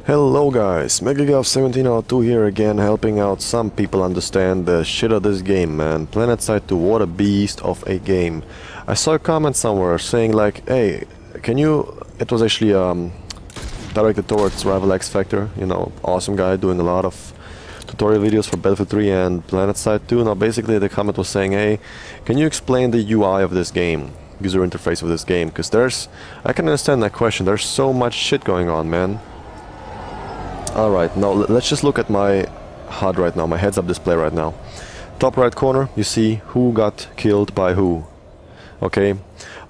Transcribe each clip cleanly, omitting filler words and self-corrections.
Hello guys, MegaGov1702 here again, helping out some people understand the shit of this game, man. Planetside 2, what a beast of a game. I saw a comment somewhere saying like, hey, can you... It was actually directed towards Rival X Factor, you know, awesome guy doing a lot of tutorial videos for Battlefield 3 and Planetside 2. Now basically the comment was saying, hey, can you explain the UI of this game? User interface of this game? Because I can understand that question, there's so much shit going on, man. Alright, now let's just look at my HUD right now, my heads-up display right now. Top right corner, you see who got killed by who. Okay.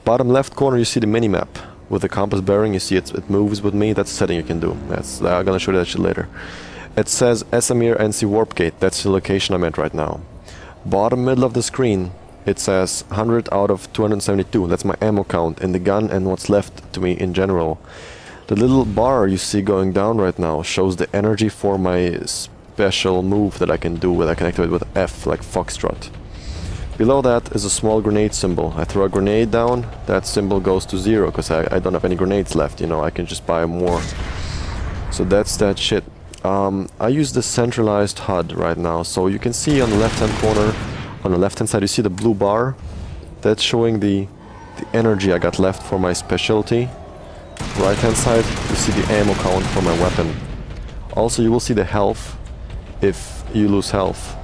Bottom left corner, you see the minimap. With the compass bearing, you see it moves with me. That's a setting you can do. I'm gonna show you that shit later. It says Esamir NC Warp Gate. That's the location I'm at right now. Bottom middle of the screen, it says 100 out of 272. That's my ammo count in the gun and what's left to me in general. The little bar you see going down right now shows the energy for my special move that I can do that I can activate with F, like Foxtrot. Below that is a small grenade symbol. I throw a grenade down, that symbol goes to 0 because I don't have any grenades left, you know, I can just buy more. So that's that shit. I use the centralized HUD right now, so you can see on the left hand corner, on the left hand side you see the blue bar. That's showing the energy I got left for my specialty. Right hand side, you see the ammo count for my weapon. Also, you will see the health if you lose health.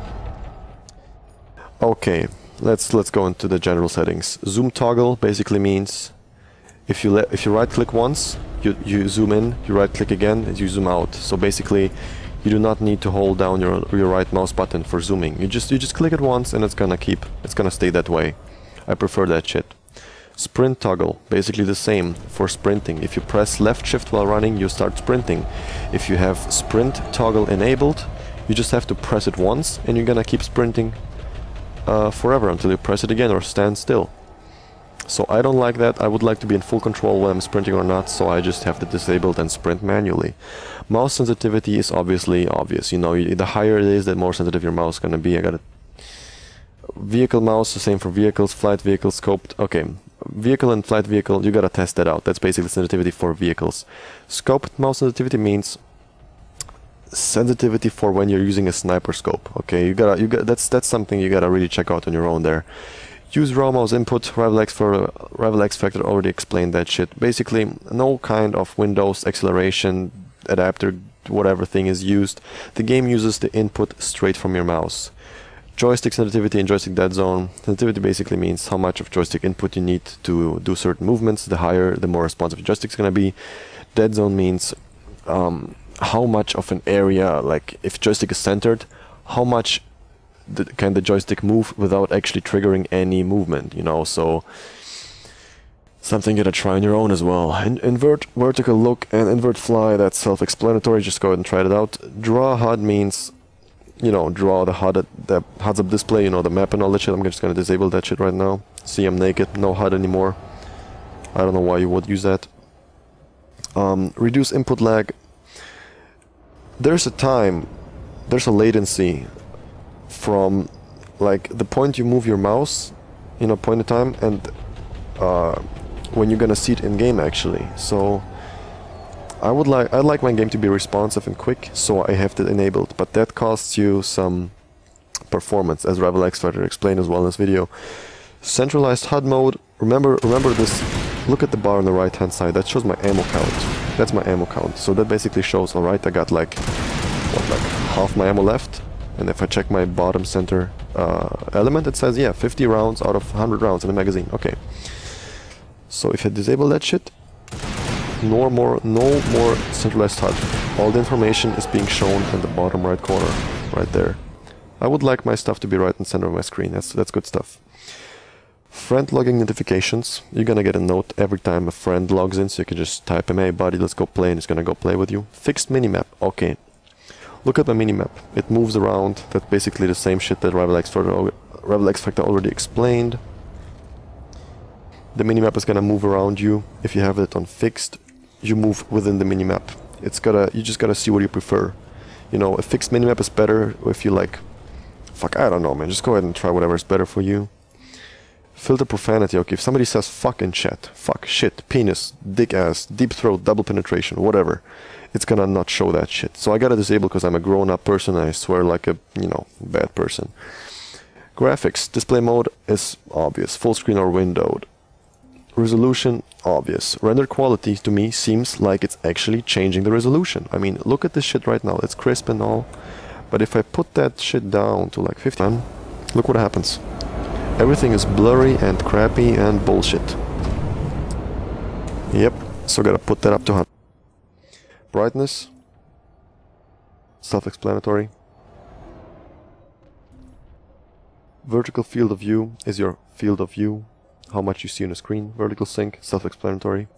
Okay, let's go into the general settings. Zoom toggle basically means if you right click once, you zoom in, you right click again, and you zoom out. So basically, you do not need to hold down your right mouse button for zooming. You just click it once, and it's gonna stay that way. I prefer that shit. Sprint toggle, basically the same for sprinting. If you press left shift while running, you start sprinting. If you have sprint toggle enabled, you just have to press it once and you're gonna keep sprinting forever until you press it again or stand still. So I don't like that. I would like to be in full control when I'm sprinting or not, so I just have it disabled and sprint manually. Mouse sensitivity is obviously obvious. You know, the higher it is, the more sensitive your mouse is gonna be. I got a vehicle mouse, the same for vehicles, flight vehicles, scoped. Okay. Vehicle and flight vehicle, you gotta test that out. That's basically sensitivity for vehicles. Scoped mouse sensitivity means sensitivity for when you're using a sniper scope. Okay, that's something you gotta really check out on your own there. Use raw mouse input. Rival X Factor already explained that shit. Basically, no kind of Windows acceleration adapter, whatever thing is used. The game uses the input straight from your mouse. Joystick sensitivity and joystick dead zone. Sensitivity basically means how much of joystick input you need to do certain movements. The higher, the more responsive your joystick's gonna be. Dead zone means how much of an area, like if joystick is centered, how much can the joystick move without actually triggering any movement, you know, so something you gotta try on your own as well. Invert vertical look and invert fly, that's self-explanatory, just go ahead and try it out. Draw HUD means, you know, draw the HUD, the heads-up display, you know, the map and all that shit. I'm just gonna disable that shit right now. See, I'm naked, no HUD anymore. I don't know why you would use that. Reduce input lag. There's a latency from, like, the point you move your mouse, you know, point in time, and when you're gonna see it in game, actually. So I'd like my game to be responsive and quick, so I have that enabled, but that costs you some performance, as Rival X Factor explained as well in this video. Centralized HUD mode, remember this, look at the bar on the right hand side, that shows my ammo count. That's my ammo count, so that basically shows, alright, I got like half my ammo left, and if I check my bottom center element, it says, yeah, 50 rounds out of 100 rounds in the magazine, okay. So if I disable that shit, no more centralized HUD. All the information is being shown in the bottom right corner, right there. I would like my stuff to be right in the center of my screen. That's good stuff. Friend logging notifications. You're gonna get a note every time a friend logs in, so you can just type him, hey buddy, let's go play, and it's gonna go play with you. Fixed minimap. Okay. Look at my minimap. It moves around. That's basically the same shit that Rival X Factor already explained. The minimap is gonna move around you. If you have it on fixed, you move within the minimap. You just gotta see what you prefer. You know, a fixed minimap is better if you like, fuck, I don't know, man, just go ahead and try whatever is better for you. Filter profanity. Okay, if somebody says fuck in chat, fuck, shit, penis, dick ass, deep throat, double penetration, whatever, it's gonna not show that shit. So I gotta disable because I'm a grown-up person and I swear like a, you know, bad person. Graphics. Display mode is obvious. Full screen or windowed. Resolution, obvious. Render quality to me seems like it's actually changing the resolution. I mean, look at this shit right now. It's crisp and all. But if I put that shit down to like 50, look what happens. Everything is blurry and crappy and bullshit. Yep, so gotta put that up to 100. Brightness. Self-explanatory. Vertical field of view is your field of view. How much you see on the screen. Vertical sync, self-explanatory.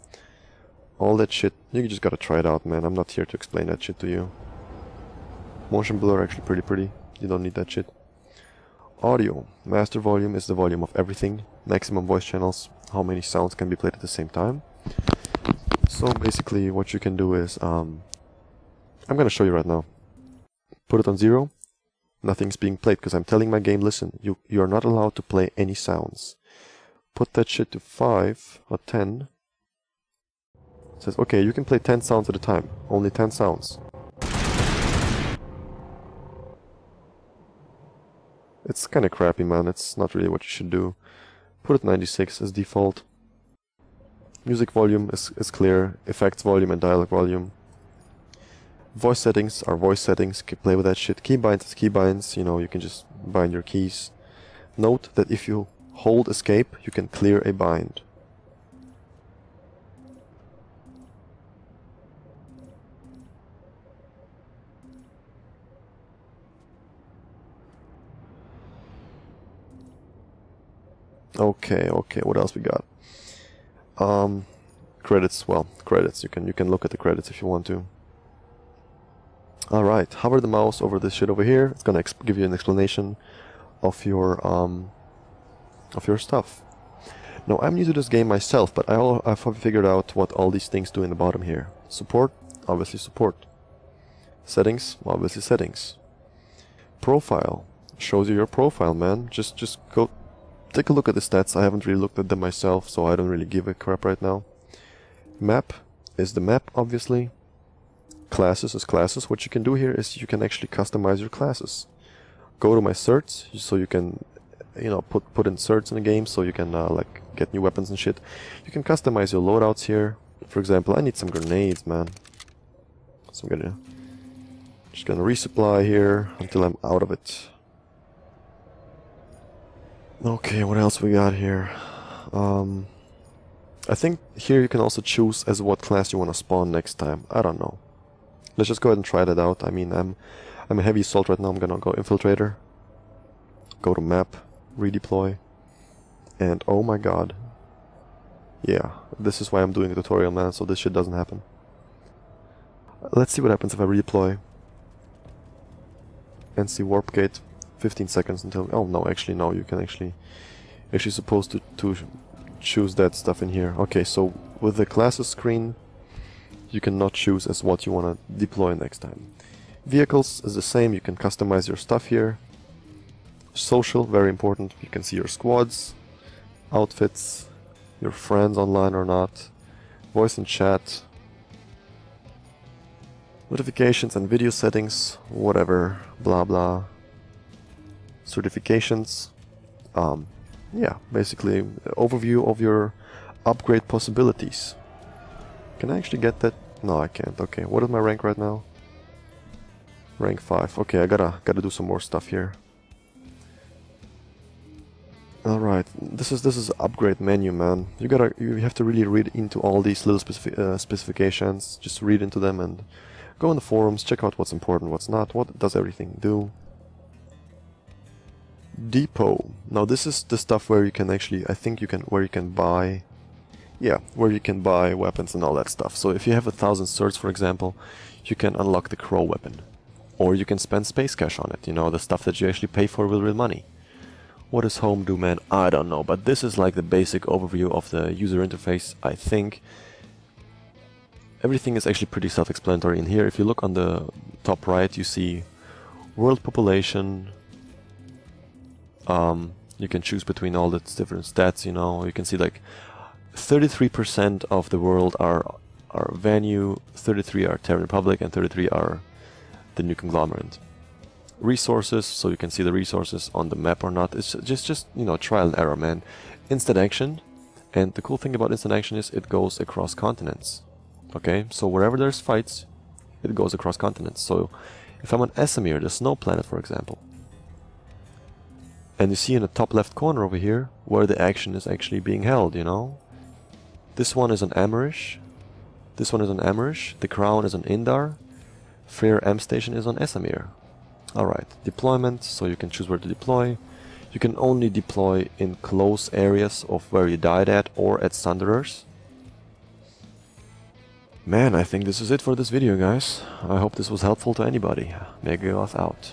All that shit, you just gotta try it out, man. I'm not here to explain that shit to you. Motion blur, actually pretty. You don't need that shit. Audio. Master volume is the volume of everything. Maximum voice channels, how many sounds can be played at the same time. So basically what you can do is, I'm gonna show you right now. Put it on 0. Nothing's being played because I'm telling my game, listen, you are not allowed to play any sounds. Put that shit to 5 or 10. It says, okay, you can play 10 sounds at a time. Only 10 sounds. It's kinda crappy, man. It's not really what you should do. Put it 96 as default. Music volume is clear. Effects volume and dialogue volume. Voice settings are voice settings. You can play with that shit. Keybinds is keybinds. You know, you can just bind your keys. Note that if you hold escape, you can clear a bind. Okay, what else we got? Credits, well, credits. You can look at the credits if you want to. Alright, hover the mouse over this shit over here. It's gonna give you an explanation of your stuff. Now, I'm new to this game myself, but I've figured out what all these things do in the bottom here. Support, obviously support. Settings, obviously settings. Profile, shows you your profile, man. Just go take a look at the stats. I haven't really looked at them myself, so I don't really give a crap right now. Map is the map, obviously. Classes is classes. What you can do here is you can actually customize your classes. Go to my certs, so you can, you know, put in certs in the game, so you can like get new weapons and shit. You can customize your loadouts here. For example, I need some grenades, man. So I'm just gonna resupply here until I'm out of it. Okay, what else we got here? I think here you can also choose as what class you want to spawn next time. I don't know. Let's just go ahead and try that out. I mean, I'm a heavy assault right now. I'm gonna go infiltrator. Go to map, redeploy, and oh my god. Yeah, this is why I'm doing a tutorial, man, so this shit doesn't happen. Let's see what happens if I redeploy. NC warp gate. 15 seconds until... Oh, no, actually, no, you can actually supposed to choose that stuff in here. Okay, so with the classes screen, you cannot choose as what you want to deploy next time. Vehicles is the same, you can customize your stuff here. Social, very important, you can see your squads, outfits, your friends online or not, voice and chat, notifications and video settings, whatever, blah blah. Certifications, yeah, basically overview of your upgrade possibilities. Can I actually get that? No, I can't. Okay, what is my rank right now? Rank 5. Okay, I gotta do some more stuff here. All right, this is upgrade menu, man. You have to really read into all these little specifications. Just read into them and go in the forums, check out what's important, what's not, what does everything do. Depot. Now this is the stuff where you can actually, I think you can, where you can buy, yeah, where you can buy weapons and all that stuff. So if you have 1,000 swords, for example, you can unlock the crow weapon. Or you can spend space cash on it, you know, the stuff that you actually pay for with real money. What does home do, man? I don't know, but this is like the basic overview of the user interface, I think. Everything is actually pretty self-explanatory in here. If you look on the top right, you see world population, You can choose between all the different stats, you know. You can see like 33% of the world are Vanu, 33 are Terran Republic, and 33 are the new conglomerate. Resources, so you can see the resources on the map or not. It's just you know, trial and error, man. Instant action, and the cool thing about instant action is it goes across continents. Okay, so wherever there's fights, it goes across continents. So if I'm on Esamir, the snow planet, for example, and you see in the top left corner over here where the action is actually being held, you know. This one is on Amerish. This one is on Amerish. The Crown is on Indar. Freyr M Station is on Esamir. Alright, deployment, so you can choose where to deploy. You can only deploy in close areas of where you died at or at Sunderers. Man, I think this is it for this video, guys. I hope this was helpful to anybody. Megagoth out.